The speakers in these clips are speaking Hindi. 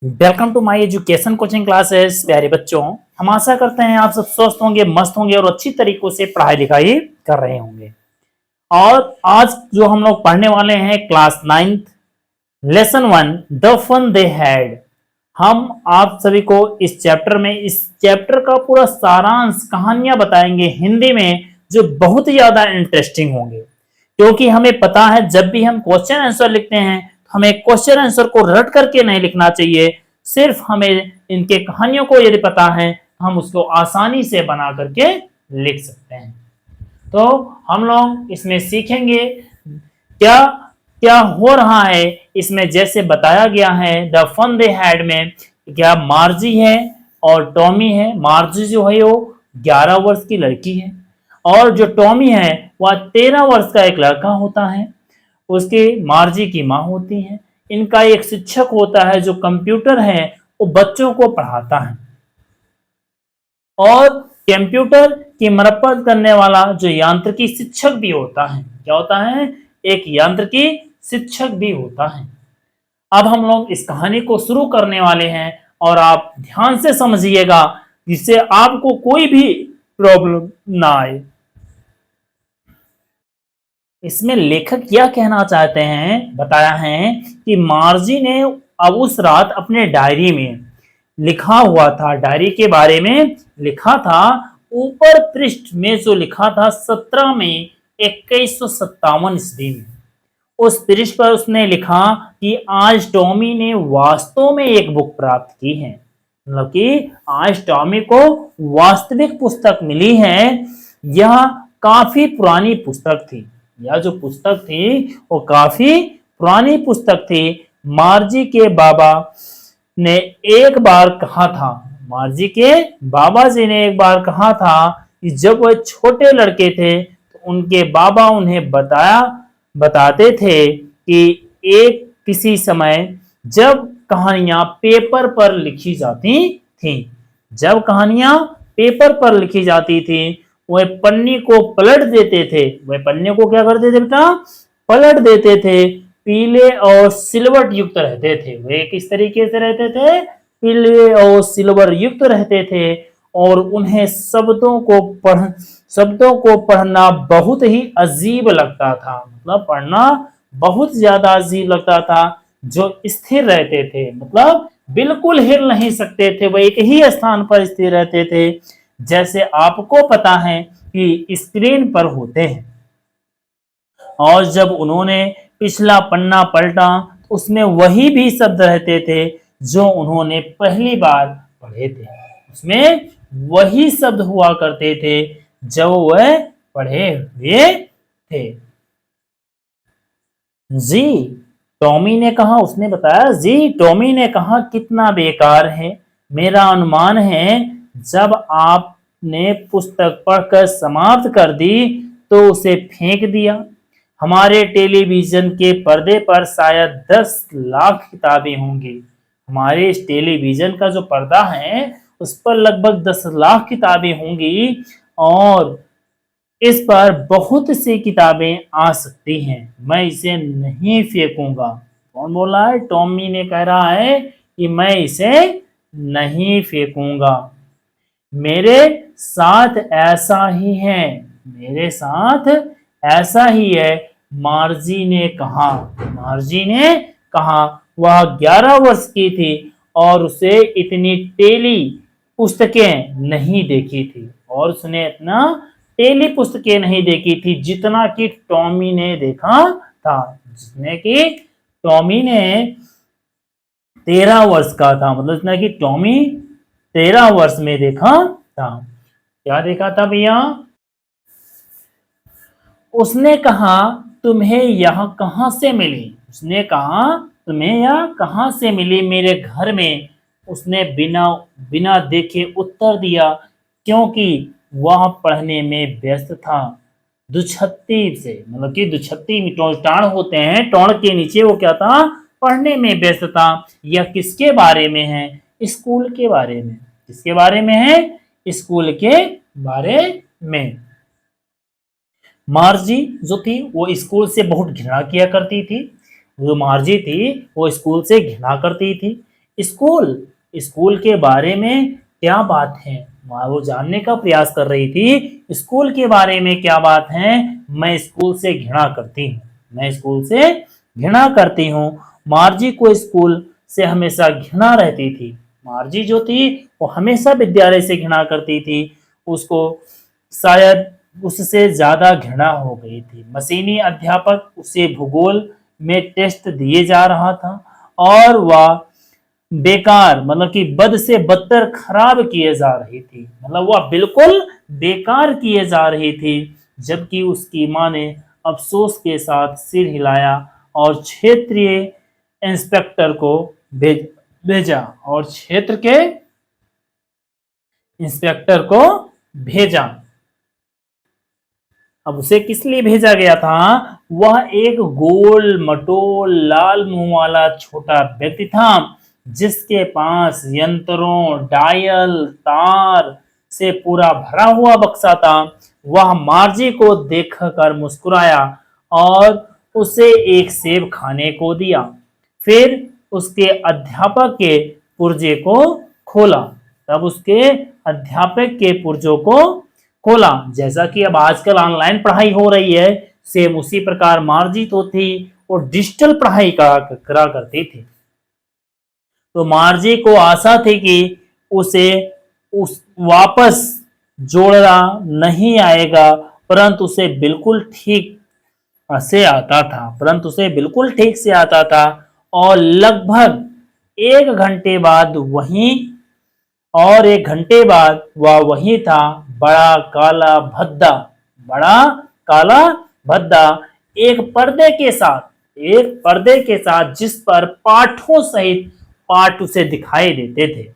Welcome to my education coaching classes. प्यारे बच्चों, हम आशा करते हैं आप सब स्वस्थ होंगे, मस्त होंगे और अच्छी तरीकों से पढ़ाई लिखाई कर रहे होंगे। और आज जो हम लोग पढ़ने वाले हैं class 9th lesson 1 the fun they had. हम आप सभी को इस चैप्टर का पूरा सारांश कहानियां बताएंगे हिंदी में, जो बहुत ही ज्यादा इंटरेस्टिंग होंगे। क्योंकि हमें पता है जब भी हम क्वेश्चन आंसर लिखते हैं हमें क्वेश्चन आंसर को रट करके नहीं लिखना चाहिए। सिर्फ हमें इनके कहानियों को यदि पता है हम उसको आसानी से बना करके लिख सकते हैं। तो हम लोग इसमें सीखेंगे क्या क्या हो रहा है इसमें। जैसे बताया गया है द फन दे हैड में, क्या मार्जी है और टॉमी है। मार्जी जो है वो 11 वर्ष की लड़की है और जो टॉमी है वह 13 वर्ष का एक लड़का होता है। उसकी मार्जी की माँ होती है। इनका एक शिक्षक होता है जो कंप्यूटर है, वो बच्चों को पढ़ाता है। और कंप्यूटर की मरम्मत करने वाला जो यांत्रिकी शिक्षक भी होता है। क्या होता है? एक यांत्रिकी शिक्षक भी होता है। अब हम लोग इस कहानी को शुरू करने वाले हैं और आप ध्यान से समझिएगा जिससे आपको कोई भी प्रॉब्लम ना आए। इसमें लेखक क्या कहना चाहते हैं, बताया है कि मार्जी ने अब उस रात अपने डायरी में लिखा हुआ था, डायरी के बारे में लिखा था। ऊपर पृष्ठ में जो लिखा था 17 मई 2157 ईस्वी में, उस पृष्ठ पर उसने लिखा कि आज टॉमी ने वास्तव में एक बुक प्राप्त की है। मतलब कि आज टॉमी को वास्तविक पुस्तक मिली है। यह काफी पुरानी पुस्तक थी। यह जो पुस्तक थी वो काफी पुरानी पुस्तक थी। मार्जी के बाबा ने एक बार कहा था, मार्जी के बाबा जी ने एक बार कहा था कि जब वह छोटे लड़के थे तो उनके बाबा उन्हें बताते थे कि एक किसी समय जब कहानियां पेपर पर लिखी जाती थी, जब कहानियां पेपर पर लिखी जाती थी वह पन्नी को पलट देते थे। वह पन्ने को क्या करते थे बेटा? पलट देते थे। पीले और सिल्वर युक्त रहते थे। वे किस तरीके से रहते थे? पीले और सिल्वर युक्त रहते थे। और उन्हें शब्दों को पढ़ना बहुत ही अजीब लगता था। मतलब पढ़ना बहुत ज्यादा अजीब लगता था। जो स्थिर रहते थे, मतलब बिल्कुल हिल नहीं सकते थे, वह एक ही स्थान पर स्थिर रहते थे, जैसे आपको पता है कि स्क्रीन पर होते हैं। और जब उन्होंने पिछला पन्ना पलटा तो उसमें वही भी शब्द रहते थे जो उन्होंने पहली बार पढ़े थे। उसमें वही शब्द हुआ करते थे जो वह पढ़े हुए थे। जी टॉमी ने कहा, उसने बताया, जी टॉमी ने कहा कितना बेकार है। मेरा अनुमान है जब आपने पुस्तक पढ़कर समाप्त कर दी तो उसे फेंक दिया। हमारे टेलीविजन के पर्दे पर शायद 10 लाख किताबें होंगी। हमारे इस टेलीविजन का जो पर्दा है उस पर लगभग 10 लाख किताबें होंगी और इस पर बहुत सी किताबें आ सकती हैं। मैं इसे नहीं फेंकूंगा। कौन बोल रहा है? टॉमी ने कह रहा है कि मैं इसे नहीं फेंकूंगा। मेरे साथ ऐसा ही है, मेरे साथ ऐसा ही है, मार्जी ने कहा। मार्जी ने कहा वह 11 वर्ष की थी और उसे इतनी टेली पुस्तकें नहीं देखी थी, और उसने इतना टेली पुस्तकें नहीं देखी थी जितना कि टॉमी ने देखा था। जितने कि टॉमी ने 13 वर्ष का था, मतलब इतना कि टॉमी 13 वर्ष में देखा था। क्या देखा था भैया? उसने कहा तुम्हें यह कहां से मिली? उसने कहा तुम्हें यह कहां से मिली? मेरे घर में। उसने बिना बिना देखे उत्तर दिया, क्योंकि वह पढ़ने में व्यस्त था। दुछत्ती से, मतलब कि दुछत्ती टाण होते हैं, टौण के नीचे वो क्या था? पढ़ने में व्यस्त था। यह किसके बारे में है? स्कूल के बारे में। किसके बारे में है? स्कूल के बारे में। मार्जी जो थी वो स्कूल से बहुत घृणा किया करती थी। जो मार्जी थी वो स्कूल से घृणा करती थी। स्कूल स्कूल के बारे में क्या बात है, वो जानने का प्रयास कर रही थी। स्कूल के बारे में क्या बात है, मैं स्कूल से घृणा करती हूँ, मैं स्कूल से घृणा करती हूँ। मार्जी को स्कूल से हमेशा घृणा रहती थी। मार्जी जो थी वो हमेशा विद्यालय से घृणा करती थी। उसको शायद उससे ज्यादा घृणा हो गई थी। मशीनी अध्यापक उसे भूगोल में टेस्ट दिए जा रहा था और वह बेकार मतलब कि बद से बदतर खराब किए जा रही थी, मतलब वह बिल्कुल बेकार किए जा रही थी। जबकि उसकी मां ने अफसोस के साथ सिर हिलाया और क्षेत्रीय इंस्पेक्टर को भेजा और क्षेत्र के इंस्पेक्टर को भेजा। अब उसे किस लिए भेजा गया था? वह एक गोल मटोल लाल मुंह वाला छोटा व्यक्ति था जिसके पास यंत्रों, डायल, तार से पूरा भरा हुआ बक्सा था। वह मार्जी को देखकर मुस्कुराया और उसे एक सेब खाने को दिया। फिर उसके अध्यापक के पुर्जे को खोला। तब उसके अध्यापक के पुर्जों को खोला। जैसा कि अब आजकल ऑनलाइन पढ़ाई हो रही है, सेम उसी प्रकार मार्जी तो थी और डिजिटल पढ़ाई करा करती थी। तो मार्जी को आशा थी कि उसे उस वापस जोड़ना नहीं आएगा, परंतु उसे बिल्कुल ठीक से आता था, परंतु उसे बिल्कुल ठीक से आता था। और लगभग 1 घंटे बाद वहीं और 1 घंटे बाद वह वही था, बड़ा काला भद्दा, बड़ा काला भद्दा, एक पर्दे के साथ जिस पर पाठों सहित पाठ उसे दिखाई देते थे।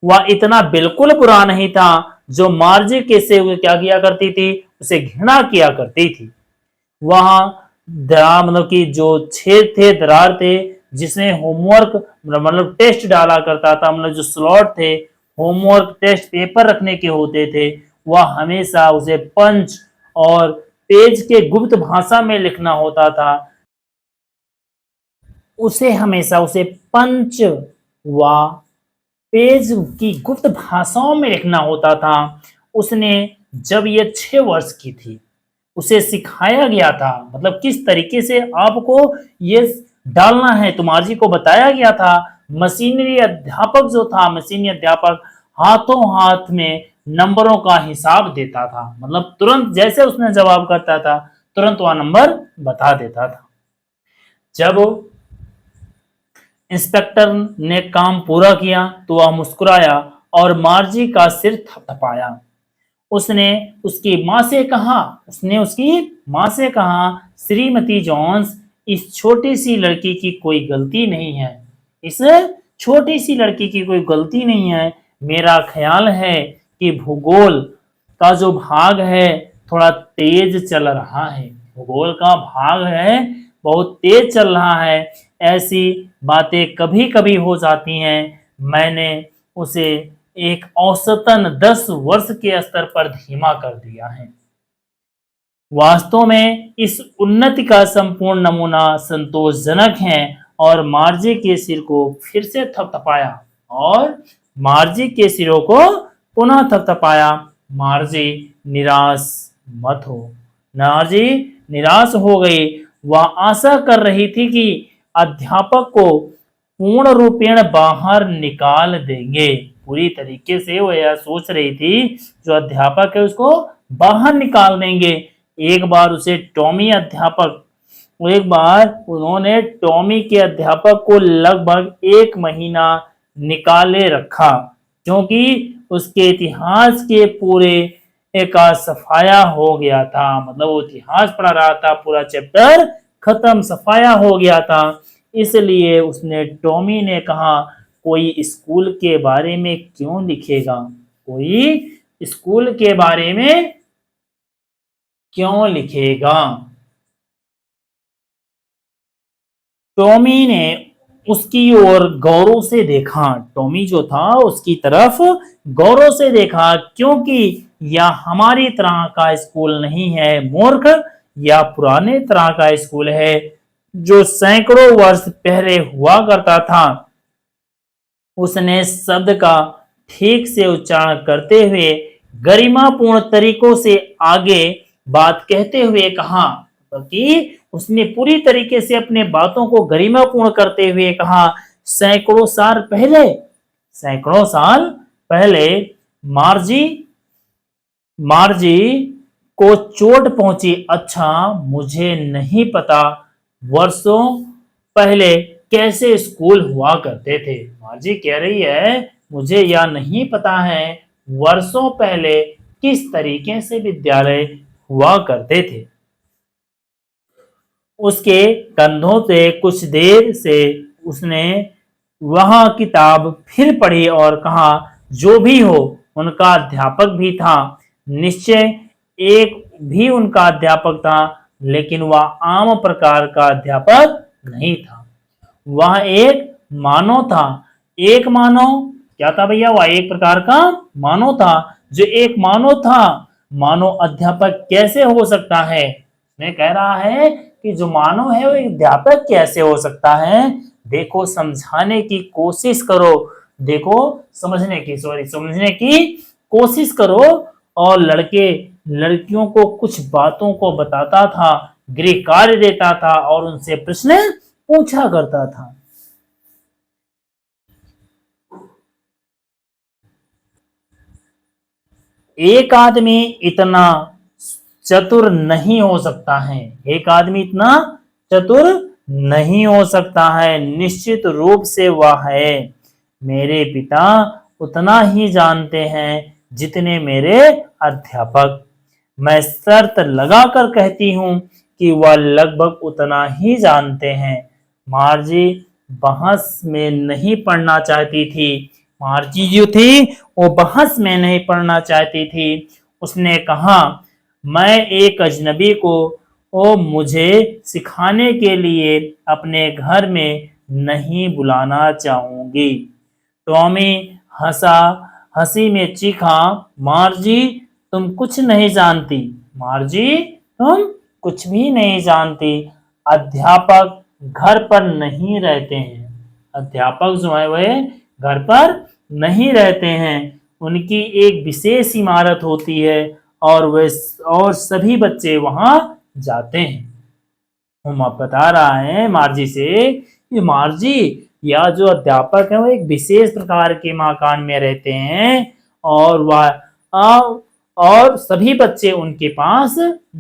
वह इतना बिल्कुल बुरा नहीं था जो मार्जी के से क्या किया करती थी, उसे घृणा किया करती थी। वहां मतलब कि जो छेद थे, दरार थे, जिसमें होमवर्क मतलब टेस्ट डाला करता था, मतलब जो स्लॉट थे, होमवर्क टेस्ट पेपर रखने के होते थे, वह हमेशा उसे पंच और पेज के गुप्त भाषा में लिखना होता था। उसे पंच व पेज की गुप्त भाषाओं में लिखना होता था। उसने जब ये 6 वर्ष की थी, उसे सिखाया गया था, मतलब किस तरीके से आपको ये डालना है, तुम्हारी को बताया गया था। मशीनरी अध्यापक जो था, मशीनी अध्यापक हाथों हाथ में नंबरों का हिसाब देता था, मतलब तुरंत जैसे उसने जवाब करता था तुरंत वह नंबर बता देता था। जब इंस्पेक्टर ने काम पूरा किया तो वह मुस्कुराया और मार्जी का सिर थपथपाया। उसने उसकी मां से कहा, श्रीमती जोन्स, इस छोटी सी लड़की की कोई गलती नहीं है, इस छोटी सी लड़की की कोई गलती नहीं है। मेरा ख्याल है कि भूगोल का जो भाग है थोड़ा तेज चल रहा है, भूगोल का भाग है बहुत तेज चल रहा है। ऐसी बातें कभी कभी हो जाती हैं। मैंने उसे एक औसतन 10 वर्ष के स्तर पर धीमा कर दिया है। वास्तव में इस उन्नति का संपूर्ण नमूना संतोषजनक है। और मार्जी के सिर को फिर से थपथपाया और मार्जी के सिरों को पुनः थपथपाया। मार्जी निराश मत हो। मार्जी निराश हो गई। वह आशा कर रही थी कि अध्यापक को पूर्ण रूपेण बाहर निकाल देंगे, पूरी तरीके से वो यह सोच रही थी जो अध्यापक है उसको बाहर निकाल देंगे। एक बार उन्होंने टॉमी के अध्यापक को लगभग 1 महीना निकाले रखा, क्योंकि उसके इतिहास के पूरे का सफाया हो गया था, मतलब वो इतिहास पढ़ा रहा था, पूरा चैप्टर खत्म, सफाया हो गया था। इसलिए उसने टॉमी ने कहा, कोई स्कूल के बारे में क्यों लिखेगा, कोई स्कूल के बारे में क्यों लिखेगा। टॉमी ने उसकी ओर गौरव से देखा, टॉमी जो था उसकी तरफ गौरव से देखा, क्योंकि यह हमारी तरह का स्कूल नहीं है मूर्ख, या पुराने तरह का स्कूल है जो सैकड़ों वर्ष पहले हुआ करता था। उसने शब्द का ठीक से उच्चारण करते हुए गरिमापूर्ण तरीकों से आगे बात कहते हुए कहा, कि उसने पूरी तरीके से अपने बातों को गरिमापूर्ण करते हुए कहा, सैकड़ों साल पहले मार्जी मार्जी को चोट पहुंची। अच्छा, मुझे नहीं पता वर्षों पहले कैसे स्कूल हुआ करते थे। मार्जी कह रही है, मुझे यह नहीं पता है वर्षों पहले किस तरीके से विद्यालय हुआ करते थे। उसके कंधों से कुछ देर से उसने वह किताब फिर पढ़ी और कहा, जो भी हो, उनका अध्यापक भी था, निश्चय एक भी उनका अध्यापक था, लेकिन वह आम प्रकार का अध्यापक नहीं था। वह एक मानव था। एक मानव क्या था भैया? वह एक प्रकार का मानव था। जो एक मानव था, मानव अध्यापक कैसे हो सकता है? मैं कह रहा है कि जो मानव है वो अध्यापक कैसे हो सकता है? देखो, समझाने की कोशिश करो, देखो समझने की कोशिश करो। और लड़के लड़कियों को कुछ बातों को बताता था, गृह कार्य देता था और उनसे प्रश्न पूछा करता था। एक आदमी इतना चतुर नहीं हो सकता है, एक आदमी इतना चतुर नहीं हो सकता है, निश्चित रूप से वह है। मेरे पिता उतना ही जानते हैं जितने मेरे अध्यापक। मैं शर्त लगाकर कहती हूं कि वह लगभग उतना ही जानते हैं। मार्जी बहस में नहीं पढ़ना चाहती थी। मार्जी जो थी वो बहस में नहीं पढ़ना चाहती थी। उसने कहा, मैं एक अजनबी को मुझे सिखाने के लिए अपने घर में नहीं बुलाना चाहूंगी। टॉमी हंसा, हंसी में चीखा, मार्जी तुम कुछ नहीं जानती, मार्जी तुम कुछ भी नहीं जानती। अध्यापक घर पर नहीं रहते हैं। अध्यापक जो है वह घर पर नहीं रहते हैं। उनकी एक विशेष इमारत होती है और सभी बच्चे वहां जाते हैं। हम आप बता रहा है मार्जी से, ये मार्जी या जो अध्यापक है वो एक विशेष प्रकार के मकान में रहते हैं और और सभी बच्चे उनके पास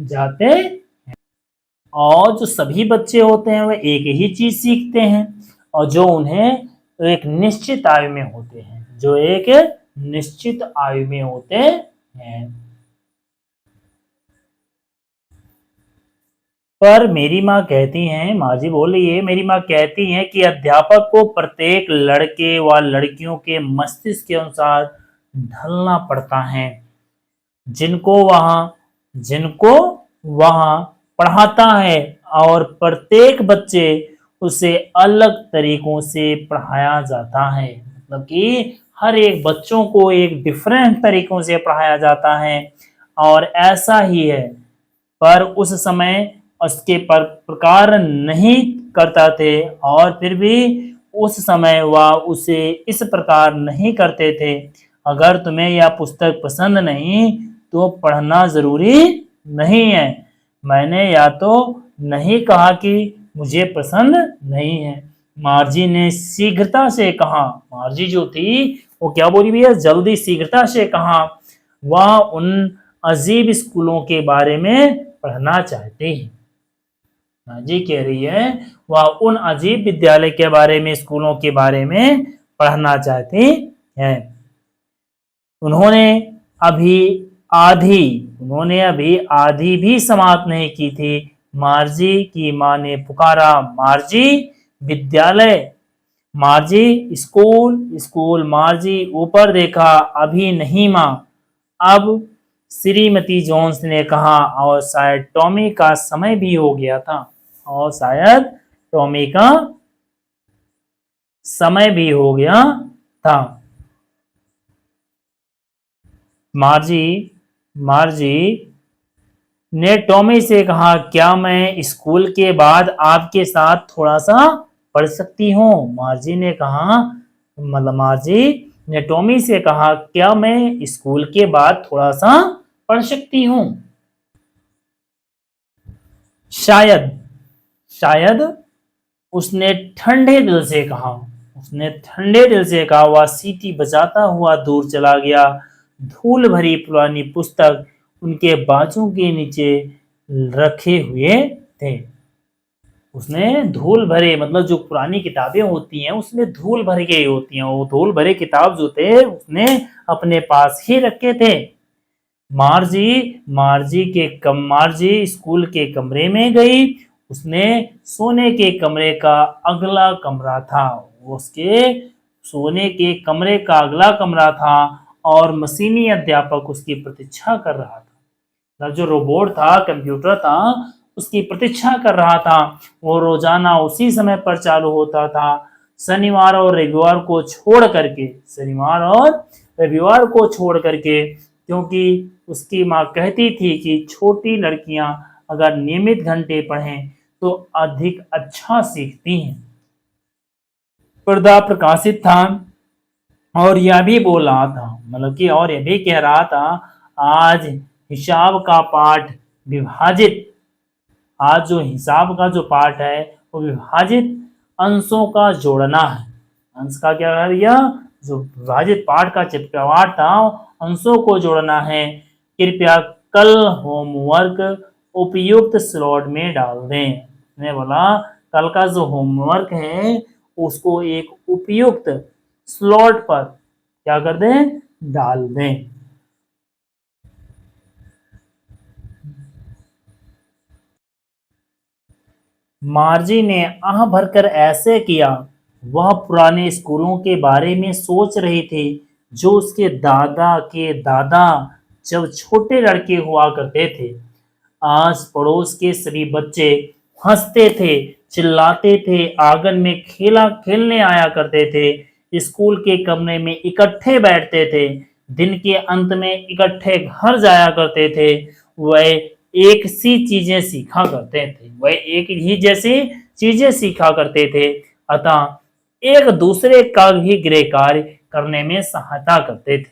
जाते हैं। और जो सभी बच्चे होते हैं वो एक ही चीज सीखते हैं और जो उन्हें एक निश्चित आयु में होते हैं, जो एक निश्चित आयु में होते हैं। पर मेरी माँ कहती हैं, माँ जी बोल रही है, मेरी माँ कहती हैं कि अध्यापक को प्रत्येक लड़के व लड़कियों के मस्तिष्क के अनुसार ढलना पड़ता है, जिनको वहाँ पढ़ाता है, और प्रत्येक बच्चे उसे अलग तरीकों से पढ़ाया जाता है। मतलब कि हर एक बच्चों को एक डिफरेंट तरीकों से पढ़ाया जाता है और ऐसा ही है। पर उस समय उसके प्रकार नहीं करता थे और फिर भी उस समय वह उसे इस प्रकार नहीं करते थे। अगर तुम्हें यह पुस्तक पसंद नहीं तो पढ़ना जरूरी नहीं है। मैंने या तो नहीं कहा कि मुझे पसंद नहीं है, मार्जी ने शीघ्रता से कहा। मार्जी जो थी वो क्या बोली भैया? जल्दी शीघ्रता से कहा। वह उन अजीब स्कूलों के बारे में पढ़ना चाहते हैं। मार्जी कह रही है वह उन अजीब विद्यालय के बारे में, स्कूलों के बारे में पढ़ना चाहती हैं। उन्होंने अभी आधी भी समाप्त नहीं की थी। मार्जी की माँ ने पुकारा, मार्जी विद्यालय, मार्जी स्कूल, स्कूल। मार्जी ऊपर देखा, अभी नहीं माँ। अब श्रीमती जोन्स ने कहा, और शायद टॉमी का समय भी हो गया था। और शायद टॉमी का समय भी हो गया था। मार्जी ने टॉमी से कहा, क्या मैं स्कूल के बाद आपके साथ थोड़ा सा पढ़ सकती हूँ? मार्जी ने कहा, मतलब मार्जी ने टॉमी से कहा, क्या मैं स्कूल के बाद थोड़ा सा पढ़ सकती हूँ? शायद शायद उसने ठंडे दिल से कहा। उसने ठंडे दिल से कहा। वह सीटी बजाता हुआ दूर चला गया। धूल भरी पुरानी पुस्तक उनके बाजू के नीचे रखे हुए थे। उसने धूल भरे, मतलब जो पुरानी किताबें होती हैं उसमें धूल भर गई होती हैं, वो धूल भरे किताब जो थे उसने अपने पास ही रखे थे। मार्जी स्कूल के कमरे में गई। उसने सोने के कमरे का अगला कमरा था। उसके सोने के कमरे का अगला कमरा था और मशीनी अध्यापक उसकी प्रतीक्षा कर रहा था। जो रोबोट था, कंप्यूटर था, उसकी प्रतीक्षा कर रहा था। वो रोजाना उसी समय पर चालू होता था, शनिवार और रविवार को छोड़ करके, क्योंकि उसकी माँ कहती थी कि छोटी लड़कियां अगर नियमित घंटे पढ़ें तो अधिक अच्छा सीखती हैं। पर्दा प्रकाशित था और यह भी बोल रहा था, मतलब कि और यह भी कह रहा था, आज हिसाब का पाठ विभाजित आज जो हिसाब का जो पाठ है वो विभाजित अंशों का जोड़ना है। अंश का क्या कर दिया? जो विभाजित पाठ का चिपकावाट था, अंशों को जोड़ना है। कृपया कल होमवर्क उपयुक्त स्लॉट में डाल दें। मैंने बोला कल का जो होमवर्क है उसको एक उपयुक्त स्लॉट पर क्या कर दें? डाल दें। मार्जी ने आह भरकर ऐसे किया। वह पुराने स्कूलों के बारे में सोच रही थी जो उसके दादा के दादा जब छोटे लड़के हुआ करते थे। आस पड़ोस के सभी बच्चे हंसते थे, चिल्लाते थे, आंगन में खेला खेलने आया करते थे, स्कूल के कमरे में इकट्ठे बैठते थे, दिन के अंत में इकट्ठे घर जाया करते थे। वह एक सी चीजें सीखा करते थे, वह एक ही जैसी चीजें सीखा करते थे, अतः एक दूसरे का भी गृह कार्य करने में सहायता करते थे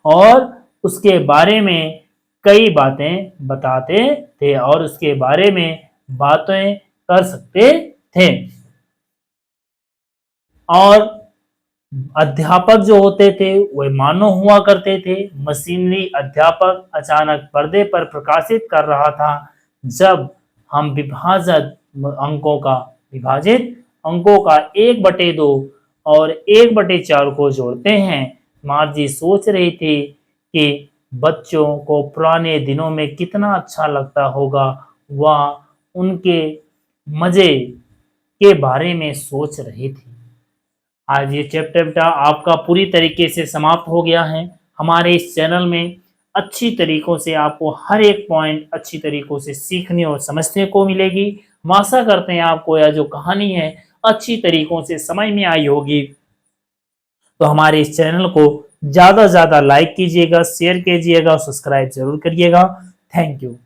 और उसके बारे में कई बातें बताते थे और उसके बारे में बातें कर सकते थे। और अध्यापक जो होते थे वे मानव हुआ करते थे। मशीनरी अध्यापक अचानक पर्दे पर प्रकाशित कर रहा था, जब हम विभाजित अंकों का 1/2 और 1/4 को जोड़ते हैं। मार्जी सोच रही थी कि बच्चों को पुराने दिनों में कितना अच्छा लगता होगा। वह उनके मजे के बारे में सोच रही थी। आज ये चैप्टर आपका पूरी तरीके से समाप्त हो गया है। हमारे इस चैनल में अच्छी तरीकों से आपको हर एक पॉइंट अच्छी तरीकों से सीखने और समझने को मिलेगी। हम आशा करते हैं आपको यह जो कहानी है अच्छी तरीकों से समझ में आई होगी। तो हमारे इस चैनल को ज़्यादा से ज़्यादा लाइक कीजिएगा, शेयर कीजिएगा और सब्सक्राइब जरूर करिएगा। Thank you.